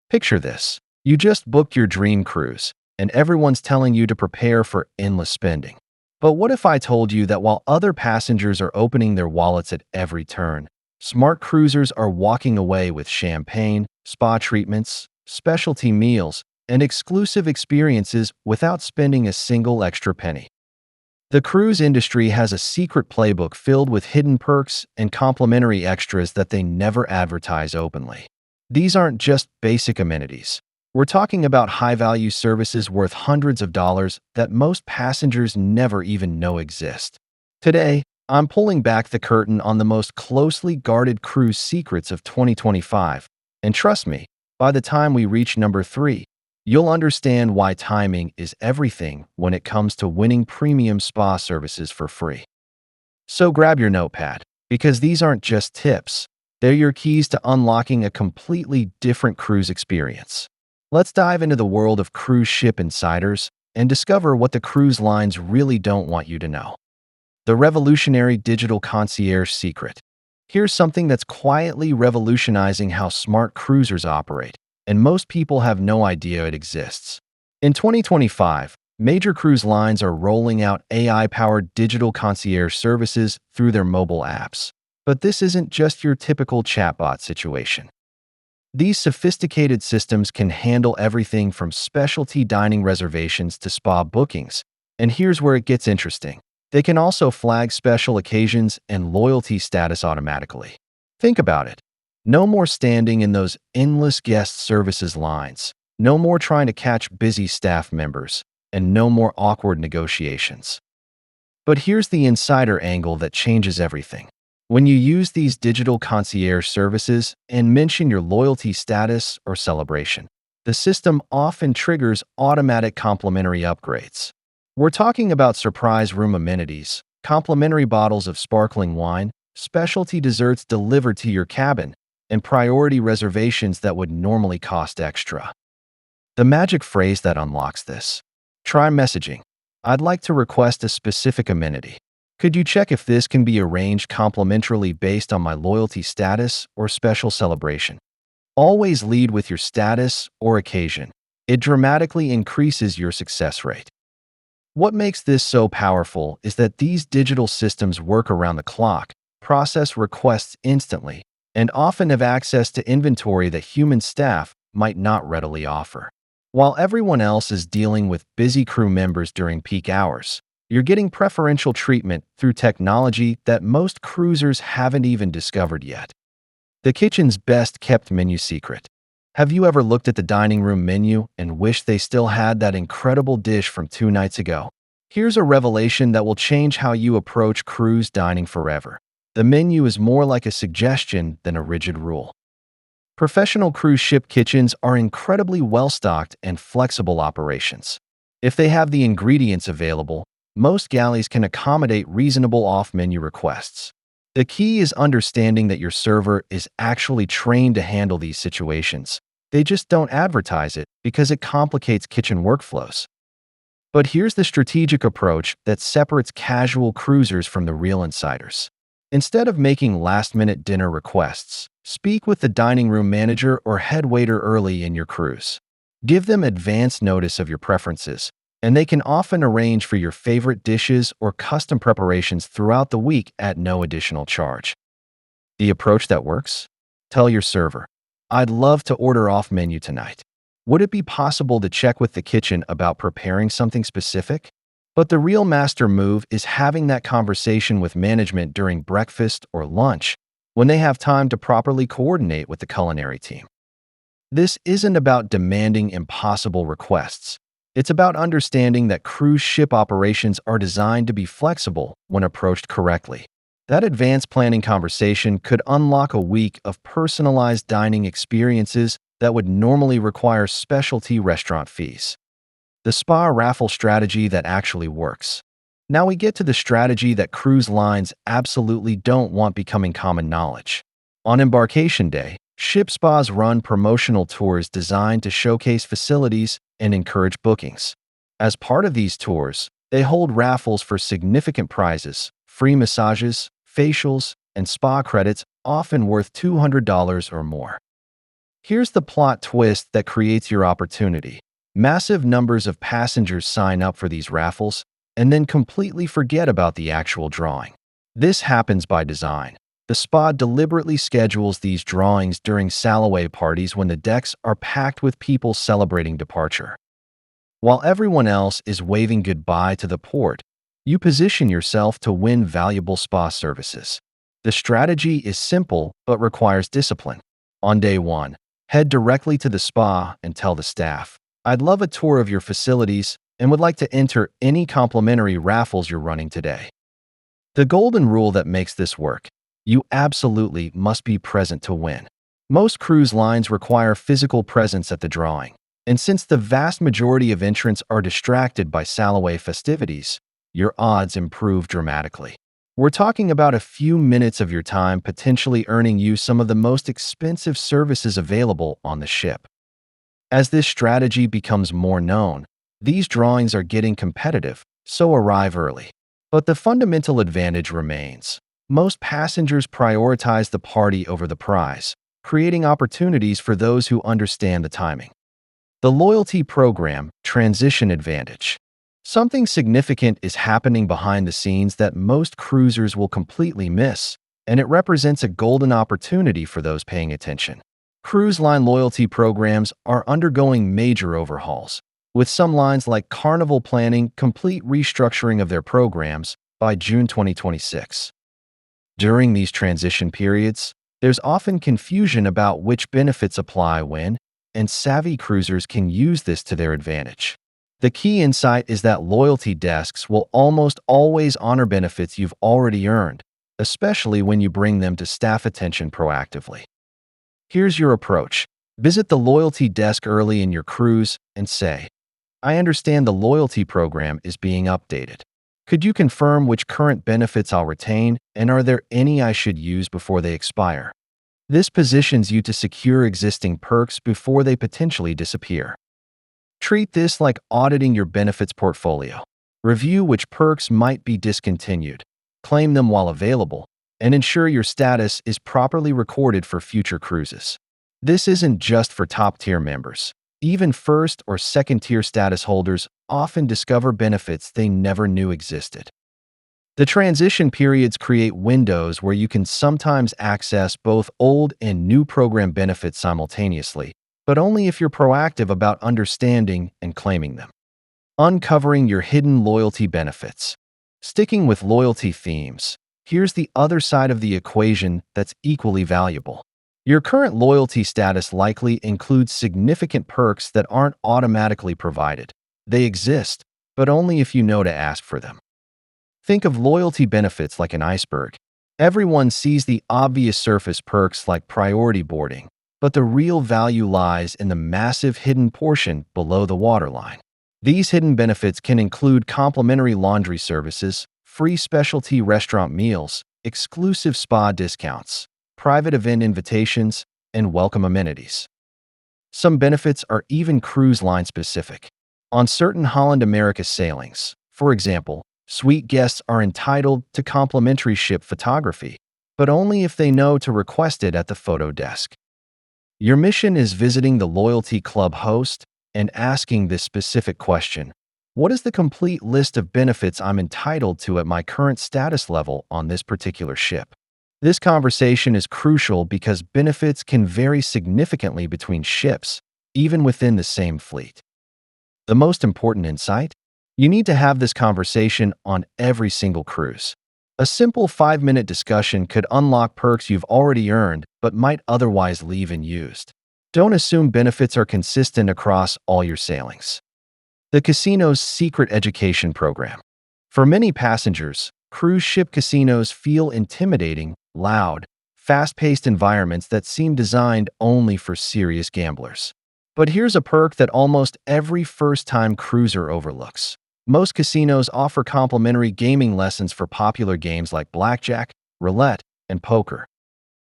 Picture this. You just booked your dream cruise, and everyone's telling you to prepare for endless spending. But what if I told you that while other passengers are opening their wallets at every turn, smart cruisers are walking away with champagne, spa treatments, specialty meals, and exclusive experiences without spending a single extra penny? The cruise industry has a secret playbook filled with hidden perks and complimentary extras that they never advertise openly. These aren't just basic amenities. We're talking about high-value services worth hundreds of dollars that most passengers never even know exist. Today, I'm pulling back the curtain on the most closely guarded cruise secrets of 2025. And trust me, by the time we reach number 3, you'll understand why timing is everything when it comes to winning premium spa services for free. So grab your notepad, because these aren't just tips. They're your keys to unlocking a completely different cruise experience. Let's dive into the world of cruise ship insiders and discover what the cruise lines really don't want you to know. The revolutionary digital concierge secret. Here's something that's quietly revolutionizing how smart cruisers operate, and most people have no idea it exists. In 2025, major cruise lines are rolling out AI-powered digital concierge services through their mobile apps. But this isn't just your typical chatbot situation. These sophisticated systems can handle everything from specialty dining reservations to spa bookings. And here's where it gets interesting. They can also flag special occasions and loyalty status automatically. Think about it. No more standing in those endless guest services lines. No more trying to catch busy staff members. And no more awkward negotiations. But here's the insider angle that changes everything. When you use these digital concierge services and mention your loyalty status or celebration, the system often triggers automatic complimentary upgrades. We're talking about surprise room amenities, complimentary bottles of sparkling wine, specialty desserts delivered to your cabin, and priority reservations that would normally cost extra. The magic phrase that unlocks this. Try messaging. I'd like to request a specific amenity. Could you check if this can be arranged complimentarily based on my loyalty status or special celebration? Always lead with your status or occasion. It dramatically increases your success rate. What makes this so powerful is that these digital systems work around the clock, process requests instantly, and often have access to inventory that human staff might not readily offer. While everyone else is dealing with busy crew members during peak hours, you're getting preferential treatment through technology that most cruisers haven't even discovered yet. The kitchen's best-kept menu secret. Have you ever looked at the dining room menu and wished they still had that incredible dish from 2 nights ago? Here's a revelation that will change how you approach cruise dining forever. The menu is more like a suggestion than a rigid rule. Professional cruise ship kitchens are incredibly well-stocked and flexible operations. If they have the ingredients available, most galleys can accommodate reasonable off-menu requests. The key is understanding that your server is actually trained to handle these situations. They just don't advertise it because it complicates kitchen workflows. But here's the strategic approach that separates casual cruisers from the real insiders. Instead of making last-minute dinner requests, speak with the dining room manager or head waiter early in your cruise. Give them advance notice of your preferences, and they can often arrange for your favorite dishes or custom preparations throughout the week at no additional charge. The approach that works? Tell your server, I'd love to order off menu tonight. Would it be possible to check with the kitchen about preparing something specific? But the real master move is having that conversation with management during breakfast or lunch, when they have time to properly coordinate with the culinary team. This isn't about demanding impossible requests. It's about understanding that cruise ship operations are designed to be flexible when approached correctly. That advanced planning conversation could unlock a week of personalized dining experiences that would normally require specialty restaurant fees. The spa raffle strategy that actually works. Now we get to the strategy that cruise lines absolutely don't want becoming common knowledge. On embarkation day, ship spas run promotional tours designed to showcase facilities and encourage bookings. As part of these tours, they hold raffles for significant prizes, free massages, facials, and spa credits, often worth $200 or more. Here's the plot twist that creates your opportunity. Massive numbers of passengers sign up for these raffles and then completely forget about the actual drawing. This happens by design. The spa deliberately schedules these drawings during sail-away parties when the decks are packed with people celebrating departure. While everyone else is waving goodbye to the port, you position yourself to win valuable spa services. The strategy is simple but requires discipline. On day one, head directly to the spa and tell the staff, "I'd love a tour of your facilities and would like to enter any complimentary raffles you're running today." The golden rule that makes this work: you absolutely must be present to win. Most cruise lines require physical presence at the drawing, and since the vast majority of entrants are distracted by sail-away festivities, your odds improve dramatically. We're talking about a few minutes of your time potentially earning you some of the most expensive services available on the ship. As this strategy becomes more known, these drawings are getting competitive, so arrive early. But the fundamental advantage remains. Most passengers prioritize the party over the prize, creating opportunities for those who understand the timing. The loyalty program transition advantage. Something significant is happening behind the scenes that most cruisers will completely miss, and it represents a golden opportunity for those paying attention. Cruise line loyalty programs are undergoing major overhauls, with some lines like Carnival planning complete restructuring of their programs by June 2026. During these transition periods, there's often confusion about which benefits apply when, and savvy cruisers can use this to their advantage. The key insight is that loyalty desks will almost always honor benefits you've already earned, especially when you bring them to staff attention proactively. Here's your approach. Visit the loyalty desk early in your cruise and say, "I understand the loyalty program is being updated. Could you confirm which current benefits I'll retain, and are there any I should use before they expire?" This positions you to secure existing perks before they potentially disappear. Treat this like auditing your benefits portfolio. Review which perks might be discontinued, claim them while available, and ensure your status is properly recorded for future cruises. This isn't just for top-tier members. Even first or second-tier status holders often discover benefits they never knew existed. The transition periods create windows where you can sometimes access both old and new program benefits simultaneously, but only if you're proactive about understanding and claiming them. Uncovering your hidden loyalty benefits. Sticking with loyalty themes, here's the other side of the equation that's equally valuable. Your current loyalty status likely includes significant perks that aren't automatically provided. They exist, but only if you know to ask for them. Think of loyalty benefits like an iceberg. Everyone sees the obvious surface perks like priority boarding, but the real value lies in the massive hidden portion below the waterline. These hidden benefits can include complimentary laundry services, free specialty restaurant meals, exclusive spa discounts, private event invitations, and welcome amenities. Some benefits are even cruise line specific. On certain Holland America sailings, for example, suite guests are entitled to complimentary ship photography, but only if they know to request it at the photo desk. Your mission is visiting the loyalty club host and asking this specific question: what is the complete list of benefits I'm entitled to at my current status level on this particular ship? This conversation is crucial because benefits can vary significantly between ships, even within the same fleet. The most important insight? You need to have this conversation on every single cruise. A simple 5-minute discussion could unlock perks you've already earned but might otherwise leave unused. Don't assume benefits are consistent across all your sailings. The casino's secret education program. For many passengers, cruise ship casinos feel intimidating, loud, fast-paced environments that seem designed only for serious gamblers. But here's a perk that almost every first-time cruiser overlooks. Most casinos offer complimentary gaming lessons for popular games like blackjack, roulette, and poker.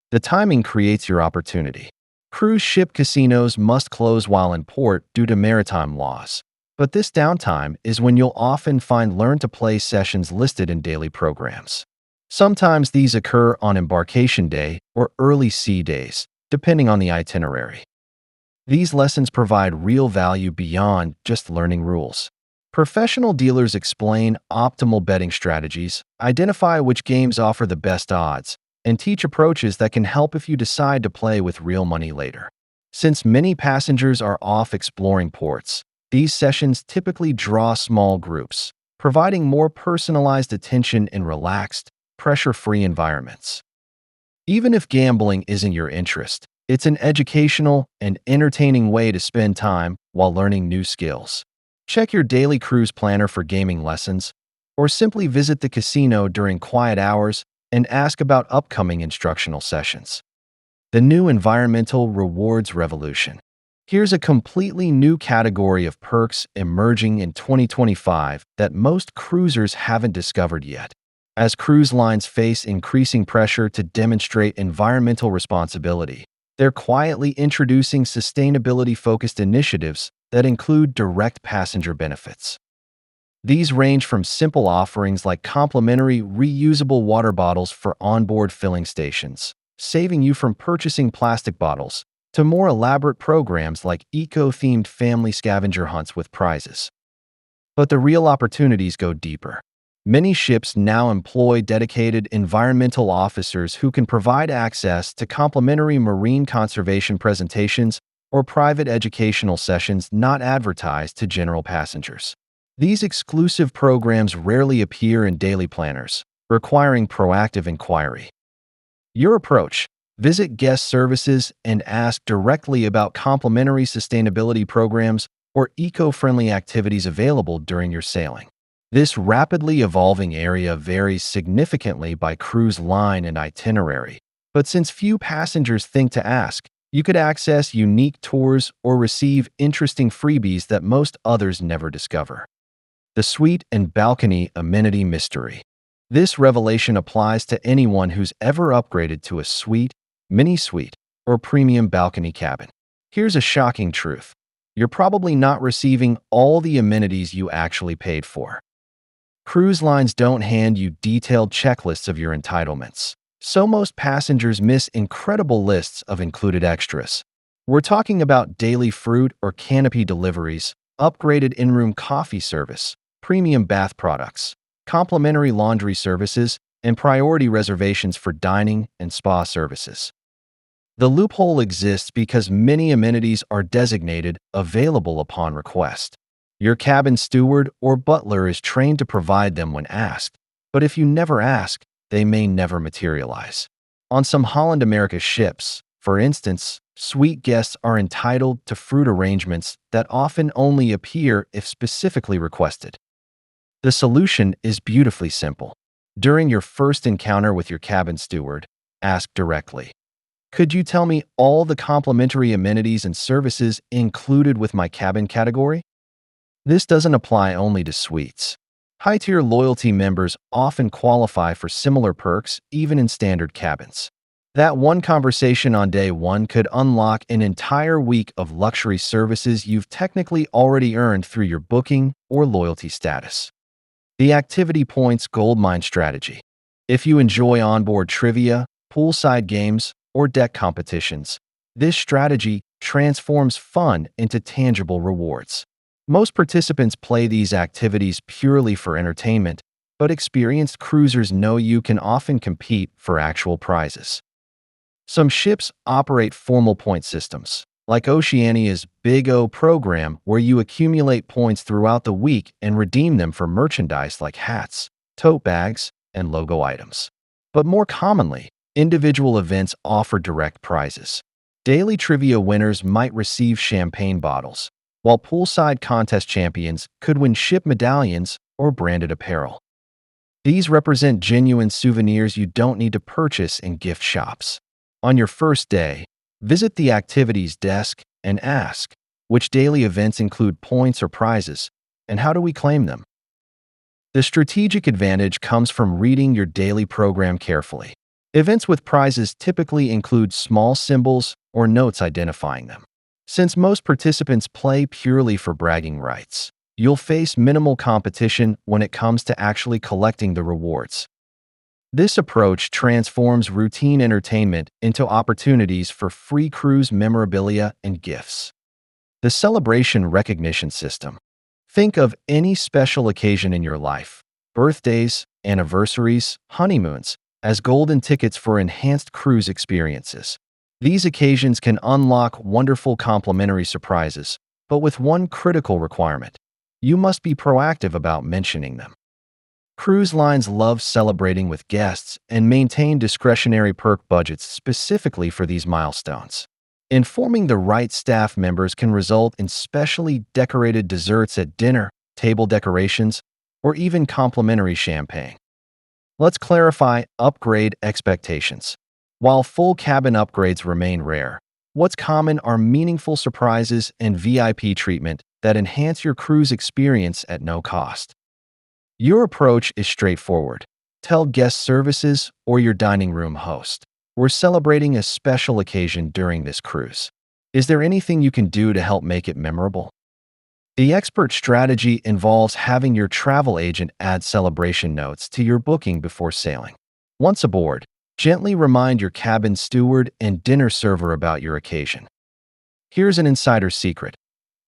The timing creates your opportunity. Cruise ship casinos must close while in port due to maritime laws, but this downtime is when you'll often find learn-to-play sessions listed in daily programs. Sometimes these occur on embarkation day or early sea days, depending on the itinerary. These lessons provide real value beyond just learning rules. Professional dealers explain optimal betting strategies, identify which games offer the best odds, and teach approaches that can help if you decide to play with real money later. Since many passengers are off exploring ports, these sessions typically draw small groups, providing more personalized attention in relaxed, pressure-free environments. Even if gambling isn't your interest, it's an educational and entertaining way to spend time while learning new skills. Check your daily cruise planner for gaming lessons, or simply visit the casino during quiet hours and ask about upcoming instructional sessions. The new environmental rewards revolution. Here's a completely new category of perks emerging in 2025 that most cruisers haven't discovered yet. As cruise lines face increasing pressure to demonstrate environmental responsibility, they're quietly introducing sustainability-focused initiatives that include direct passenger benefits. These range from simple offerings like complimentary reusable water bottles for onboard filling stations, saving you from purchasing plastic bottles, to more elaborate programs like eco-themed family scavenger hunts with prizes. But the real opportunities go deeper. Many ships now employ dedicated environmental officers who can provide access to complimentary marine conservation presentations or private educational sessions not advertised to general passengers. These exclusive programs rarely appear in daily planners, requiring proactive inquiry. Your approach: visit guest services and ask directly about complimentary sustainability programs or eco-friendly activities available during your sailing. This rapidly evolving area varies significantly by cruise line and itinerary, but since few passengers think to ask, you could access unique tours or receive interesting freebies that most others never discover. The suite and balcony amenity mystery. This revelation applies to anyone who's ever upgraded to a suite, mini-suite, or premium balcony cabin. Here's a shocking truth: you're probably not receiving all the amenities you actually paid for. Cruise lines don't hand you detailed checklists of your entitlements, so most passengers miss incredible lists of included extras. We're talking about daily fruit or canopy deliveries, upgraded in-room coffee service, premium bath products, complimentary laundry services, and priority reservations for dining and spa services. The loophole exists because many amenities are designated available upon request. Your cabin steward or butler is trained to provide them when asked, but if you never ask, they may never materialize. On some Holland America ships, for instance, suite guests are entitled to fruit arrangements that often only appear if specifically requested. The solution is beautifully simple. During your first encounter with your cabin steward, ask directly: "Could you tell me all the complimentary amenities and services included with my cabin category?" This doesn't apply only to suites. High-tier loyalty members often qualify for similar perks even in standard cabins. That one conversation on day one could unlock an entire week of luxury services you've technically already earned through your booking or loyalty status. The activity points goldmine strategy. If you enjoy onboard trivia, poolside games, or deck competitions, this strategy transforms fun into tangible rewards. Most participants play these activities purely for entertainment, but experienced cruisers know you can often compete for actual prizes. Some ships operate formal point systems, like Oceania's Big O program, where you accumulate points throughout the week and redeem them for merchandise like hats, tote bags, and logo items. But more commonly, individual events offer direct prizes. Daily trivia winners might receive champagne bottles, while poolside contest champions could win ship medallions or branded apparel. These represent genuine souvenirs you don't need to purchase in gift shops. On your first day, visit the activities desk and ask, which daily events include points or prizes, and how do we claim them? The strategic advantage comes from reading your daily program carefully. Events with prizes typically include small symbols or notes identifying them. Since most participants play purely for bragging rights, you'll face minimal competition when it comes to actually collecting the rewards. This approach transforms routine entertainment into opportunities for free cruise memorabilia and gifts. The celebration recognition system. Think of any special occasion in your life, birthdays, anniversaries, honeymoons, as golden tickets for enhanced cruise experiences. These occasions can unlock wonderful complimentary surprises, but with one critical requirement. You must be proactive about mentioning them. Cruise lines love celebrating with guests and maintain discretionary perk budgets specifically for these milestones. Informing the right staff members can result in specially decorated desserts at dinner, table decorations, or even complimentary champagne. Let's clarify upgrade expectations. While full cabin upgrades remain rare, what's common are meaningful surprises and VIP treatment that enhance your cruise experience at no cost. Your approach is straightforward. Tell guest services or your dining room host, "We're celebrating a special occasion during this cruise. Is there anything you can do to help make it memorable?" The expert strategy involves having your travel agent add celebration notes to your booking before sailing. Once aboard, gently remind your cabin steward and dinner server about your occasion. Here's an insider secret.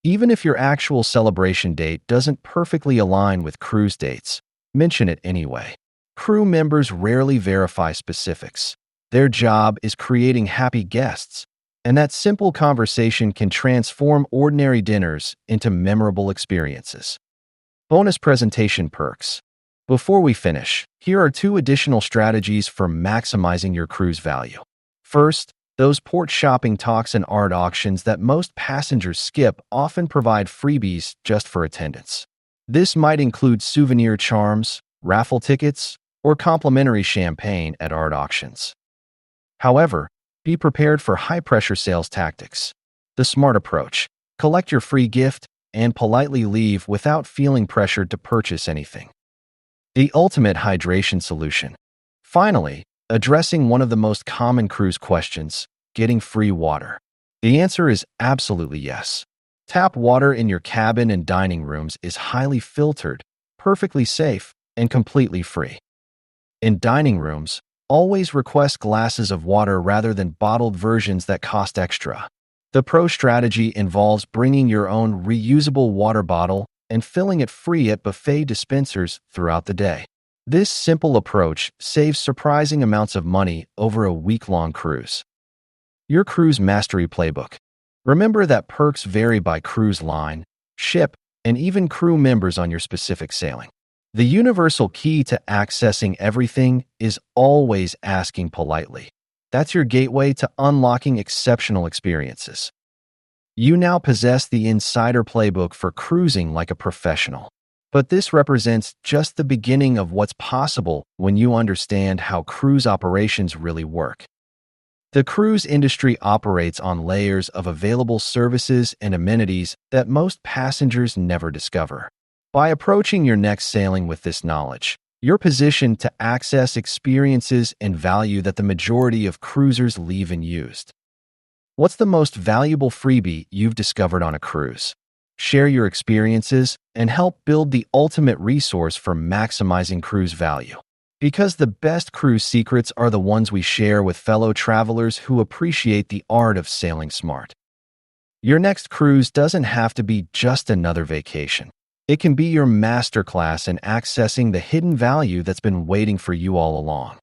Even if your actual celebration date doesn't perfectly align with cruise dates, mention it anyway. Crew members rarely verify specifics. Their job is creating happy guests, and that simple conversation can transform ordinary dinners into memorable experiences. Bonus presentation perks. Before we finish, here are 2 additional strategies for maximizing your cruise value. First, those port shopping talks and art auctions that most passengers skip often provide freebies just for attendance. This might include souvenir charms, raffle tickets, or complimentary champagne at art auctions. However, be prepared for high-pressure sales tactics. The smart approach: collect your free gift and politely leave without feeling pressured to purchase anything. The ultimate hydration solution. Finally, addressing one of the most common cruise questions: getting free water. The answer is absolutely yes. Tap water in your cabin and dining rooms is highly filtered, perfectly safe, and completely free. In dining rooms, always request glasses of water rather than bottled versions that cost extra. The pro strategy involves bringing your own reusable water bottle and filling it free at buffet dispensers throughout the day. This simple approach saves surprising amounts of money over a week-long cruise. Your cruise mastery playbook. Remember that perks vary by cruise line, ship, and even crew members on your specific sailing. The universal key to accessing everything is always asking politely. That's your gateway to unlocking exceptional experiences. You now possess the insider playbook for cruising like a professional. But this represents just the beginning of what's possible when you understand how cruise operations really work. The cruise industry operates on layers of available services and amenities that most passengers never discover. By approaching your next sailing with this knowledge, you're positioned to access experiences and value that the majority of cruisers leave unused. What's the most valuable freebie you've discovered on a cruise? Share your experiences and help build the ultimate resource for maximizing cruise value. Because the best cruise secrets are the ones we share with fellow travelers who appreciate the art of sailing smart. Your next cruise doesn't have to be just another vacation. It can be your masterclass in accessing the hidden value that's been waiting for you all along.